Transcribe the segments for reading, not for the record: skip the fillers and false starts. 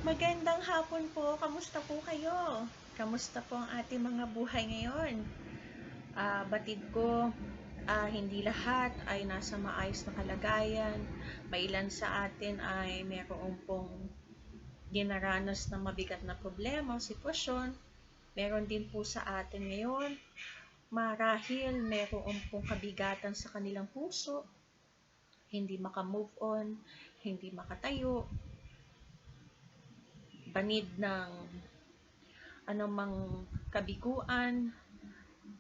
Magandang hapon po. Kamusta po kayo? Kamusta po ang ating mga buhay ngayon? Batid ko, hindi lahat ay nasa maayos na kalagayan. May ilan sa atin ay mayroon pong dinaranas na mabigat na problema o sitwasyon. Meron din po sa atin ngayon, marahil mayroon pong kabigatan sa kanilang puso, hindi makamove on, hindi makatayo, banid ng anumang kabiguan,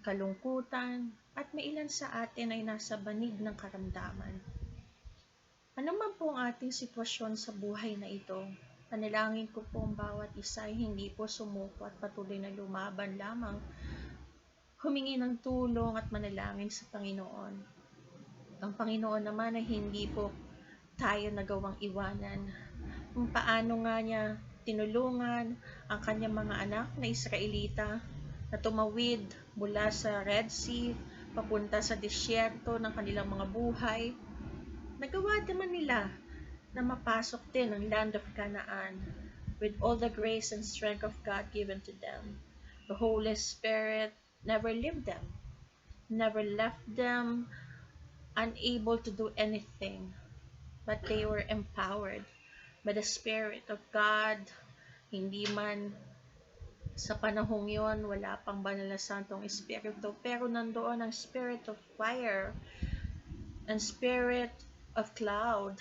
kalungkutan, at may ilan sa atin ay nasa banig ng karamdaman. Ano man po ang ating sitwasyon sa buhay na ito, panalangin ko po ang bawat isa ay hindi po sumuko at patuloy na lumaban lamang, humingi ng tulong at manalangin sa Panginoon. Ang Panginoon naman ay hindi po tayo nagawang iwanan. Kung paano nga niya tinulungan ang kanyang mga anak na Israelita na tumawid mula sa Red Sea papunta sa disyerto ng kanilang mga buhay. Nagawa naman nila na mapasok din ang land of Canaan with all the grace and strength of God given to them. The Holy Spirit never left them unable to do anything, but they were empowered by the Spirit of God. Hindi man sa panahong yon wala pang banal na santong espiritu, pero nandoon ang spirit of fire and spirit of cloud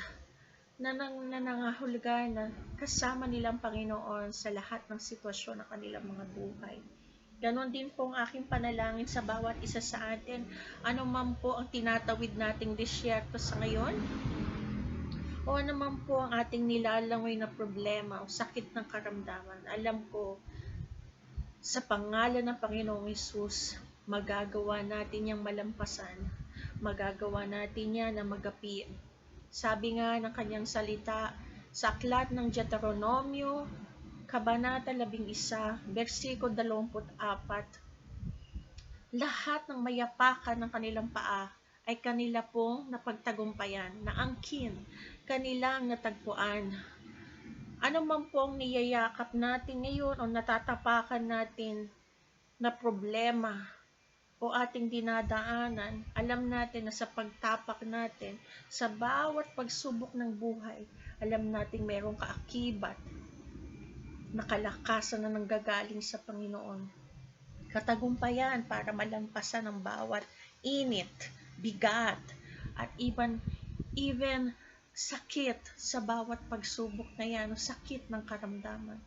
na nangahulugan na kasama nilang Panginoon sa lahat ng sitwasyon ng kanilang mga buhay. Ganon din po ang aking panalangin sa bawat isa sa atin. Ano man po ang tinatawid nating disyerto sa ngayon, o ano man po ang ating nilalangoy na problema o sakit ng karamdaman, alam ko, sa pangalan ng Panginoong Hesus, magagawa natin yang malampasan. Magagawa natin yan na magapi. Sabi nga ng kanyang salita sa aklat ng Deuteronomio, Kabanata 11, versikulo 24, lahat ng mayapakan ng kanilang paa ay kanila pong napagtagumpayan, na angkin, kanilang natagpuan. Ano man po ang niyayakap natin ngayon o natatapakan natin na problema o ating dinadaanan, alam natin na sa pagtapak natin, sa bawat pagsubok ng buhay, alam natin mayroong kaakibat na kalakasan na nanggagaling sa Panginoon. Katagumpayan para malampasan ang bawat init, bigat, at even sakit sa bawat pagsubok na yan, o sakit ng karamdaman.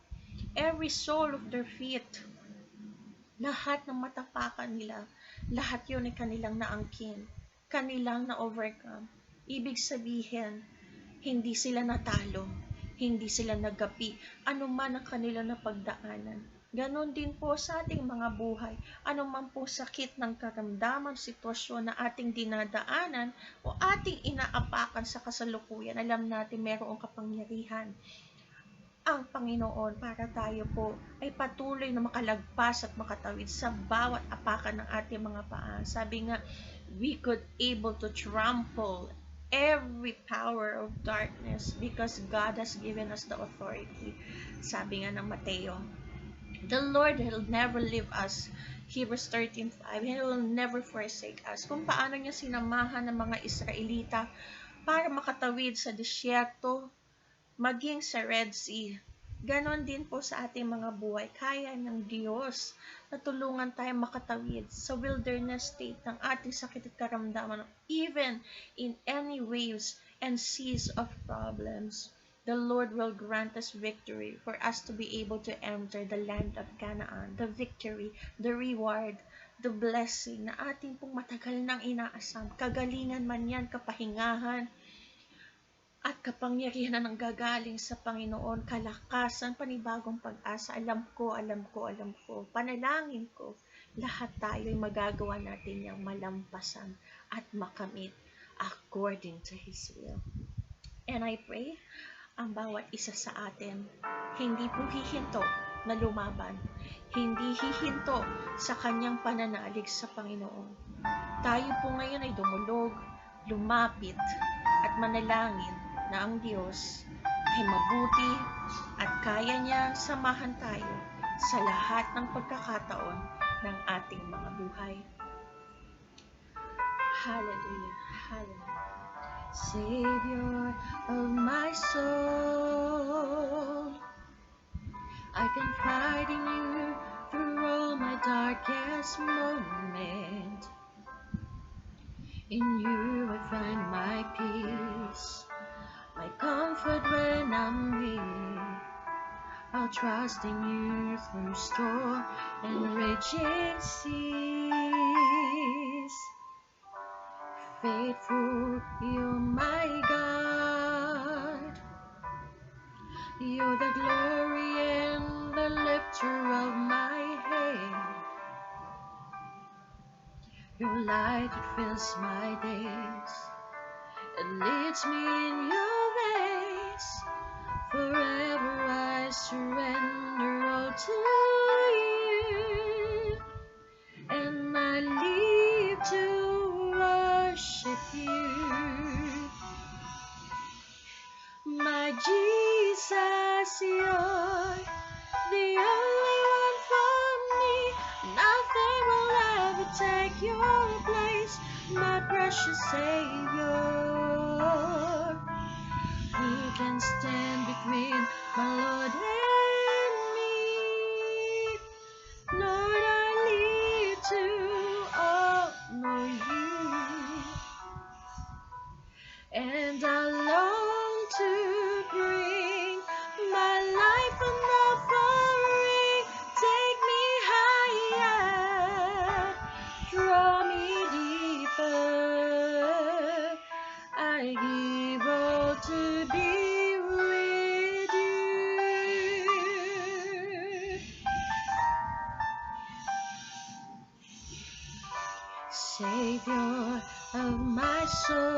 Every sole of their feet, lahat ng matapakan nila, lahat yun ay kanilang naangkin, kanilang na-overcome. Ibig sabihin, hindi sila natalo, hindi sila nagapi, anuman ang kanilang napagdaanan. Ganon din po sa ating mga buhay. Ano man po sakit ng karamdaman, sitwasyon na ating dinadaanan o ating inaapakan sa kasalukuyan, alam natin mayroong kapangyarihan ang Panginoon para tayo po ay patuloy na makalagpas at makatawid sa bawat apakan ng ating mga paa. Sabi nga, we could able to trample every power of darkness because God has given us the authority. Sabi nga ng Mateo, the Lord will never leave us. Hebrews 13:5, He will never forsake us. Kung paano niya sinamahan ng mga Israelita para makatawid sa disyerto, maging sa Red Sea. Ganon din po sa ating mga buhay. Kaya ng Diyos na tulungan tayo makatawid sa wilderness state ng ating sakit at karamdaman, even in any waves and seas of problems. The Lord will grant us victory for us to be able to enter the land of Canaan. The victory, the reward, the blessing na ating pong matagal nang inaasam. Kagalingan man yan, kapahingahan, at kapangyarihan na nanggagaling sa Panginoon, kalakasan, panibagong pag-asa. Alam ko, panalangin ko, lahat tayo ay magagawa natin yung malampasan at makamit according to His will. And I pray, ang bawat isa sa atin, hindi po hihinto na lumaban, hindi hihinto sa kanyang pananalig sa Panginoon. Tayo po ngayon ay dumulog, lumapit, at manalangin na ang Diyos ay mabuti at kaya niyang samahan tayo sa lahat ng pagkakataon ng ating mga buhay. Hallelujah, hallelujah. Savior of my soul, I confide in you through all my darkest moment. In you I find my peace, my comfort when I'm weak. I'll trust in you through storm and raging seas. Faithful, you're my God. You're the glory and the lifter of my head. Your light, it fills my days. It leads me in your ways. Forever I surrender all to you, and I live to worship you. My Jesus, you're the only one for me. Nothing will ever take your place, my precious Savior. Who can stand between my Lord and me? Lord, I live to honor you, and I long to bring my life an offering. Take me higher, draw me deeper. I give all to be with you. Savior of my soul,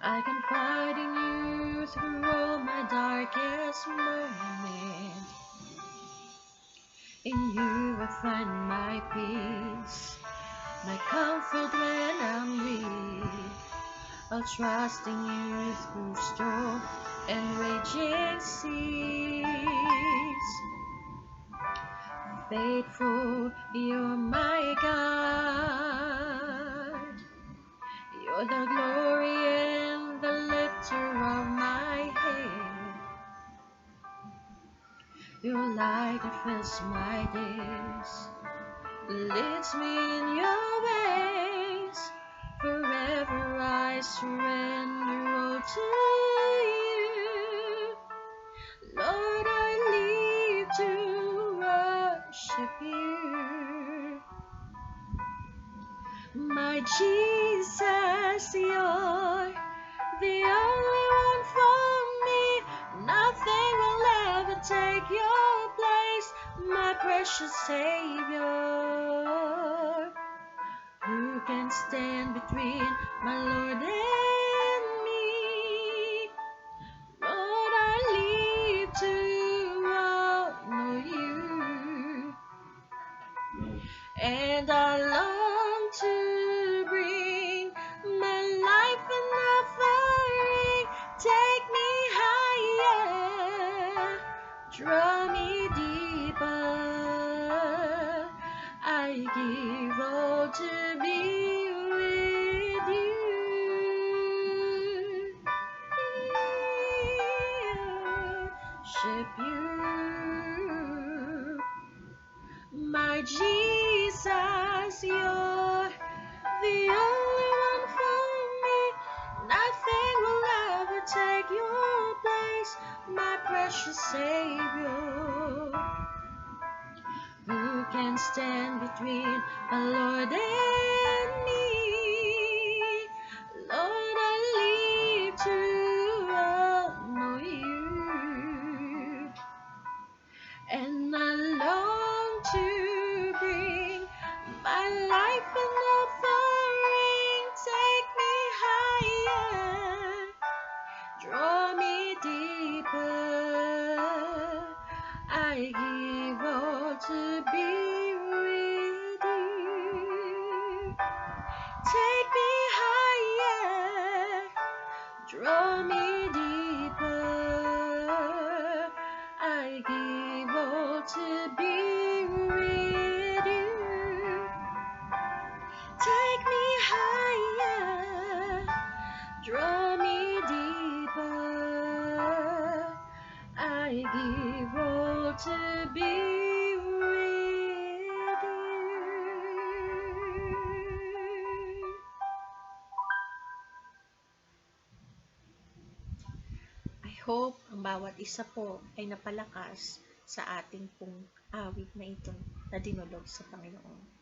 I confide in you through all my darkest moments. In you I find my peace, my comfort when I'm weak. I'll trust in you through storm and raging seas. Faithful, you're my God. You're the glory and the lifter of my head. Your light, it fills my days, leads me in your ways. Forever I surrender all to you. Lord, I live to worship you. My Jesus, you're the only one for me. Nothing will ever take your place, my precious Savior. Who can stand between my Lord and me? Lord, I live to honor you, and I long to bring my life an offering. Take me higher, draw me deeper. I give all to be with you. Worship you. My Jesus, you're the only one for me. Nothing will ever take your place, my precious Savior. Who can stand between my Lord and me? Lord, I live to honor you, and I long to bring my life an offering. Take me higher, draw me deeper. I give all to be with you. Take me higher, draw me deeper. hope ang bawat isa po ay napalakas sa ating pong awit na ito na dinulog sa Panginoon.